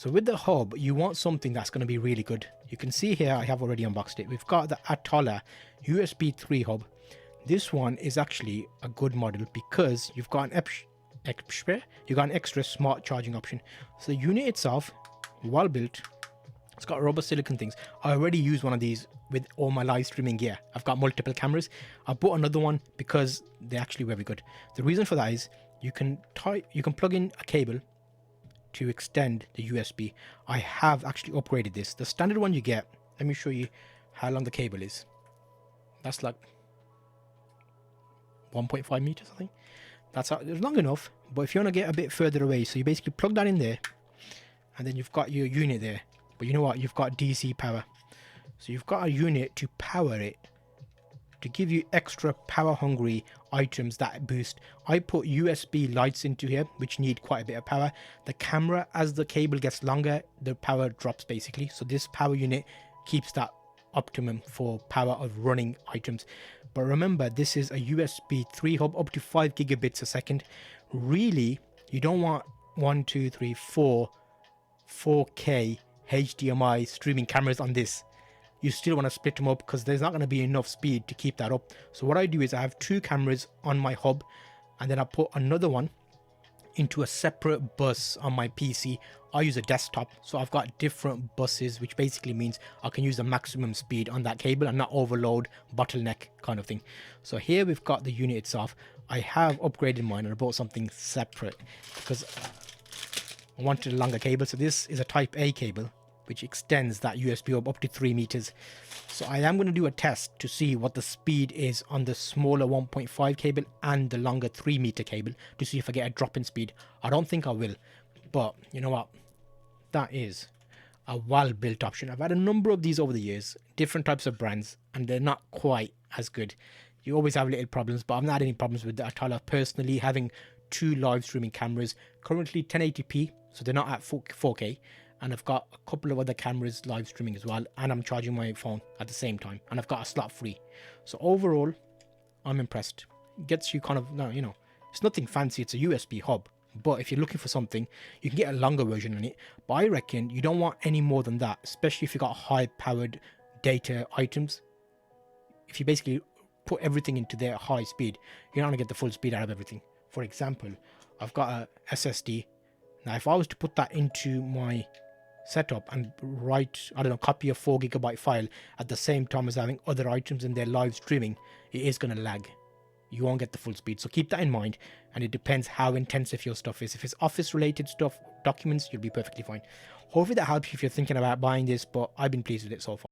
So with the hub, you want something that's going to be really good. You can see here, I have already unboxed it. We've got the Atolla USB 3 hub. This one is actually a good model because you've got an extra smart charging option. So the unit itself, well built. It's got rubber silicon things. I already use one of these with all my live streaming gear. I've got multiple cameras. I bought another one because they're actually very good. The reason for that is you can plug in a cable to extend the USB. I have actually upgraded this. The standard one you get, let me show you how long the cable is. That's like 1.5 meters, I think. It's long enough, but if you want to get a bit further away, so you basically plug that in there, and then you've got your unit there. But you know what? You've got DC power. So you've got a unit to power it, to give you extra power hungry items that boost. I put USB lights into here, which need quite a bit of power. The camera, as the cable gets longer, the power drops basically. So this power unit keeps that optimum for power of running items. But remember, this is a USB 3 hub up to 5 gigabits a second. Really, you don't want 4K HDMI streaming cameras on this. You still want to split them up because there's not going to be enough speed to keep that up. So what I do is I have 2 cameras on my hub, and then I put another one into a separate bus on my PC. I use a desktop, so I've got different buses, which basically means I can use the maximum speed on that cable and not overload, bottleneck kind of thing. So here we've got the unit itself. I have upgraded mine and I bought something separate because I wanted a longer cable. So this is a type A cable, which extends that USB up to 3 meters. So I am going to do a test to see what the speed is on the smaller 1.5 cable and the longer 3 meter cable to see if I get a drop in speed. I don't think I will, but you know what? That is a well-built option. I've had a number of these over the years, different types of brands, and they're not quite as good. You always have little problems, but I've not had any problems with the Atolla personally, having 2 live streaming cameras, currently 1080p, so they're not at 4K. And I've got a couple of other cameras live streaming as well, and I'm charging my phone at the same time, and I've got a slot free. So overall, I'm impressed. It gets you kind of, you know, it's nothing fancy, it's a USB hub, but if you're looking for something, you can get a longer version on it. But I reckon you don't want any more than that, especially if you've got high powered data items. If you basically put everything into their high speed, you're not gonna get the full speed out of everything. For example, I've got a SSD. Now if I was to put that into my setup and write, I don't know, copy a 4 gigabyte file at the same time as having other items in their live streaming, it is going to lag. You won't get the full speed. So keep that in mind, and it depends how intensive your stuff is. If it's office related stuff, documents, you'll be perfectly fine. Hopefully that helps you if you're thinking about buying this, but I've been pleased with it so far.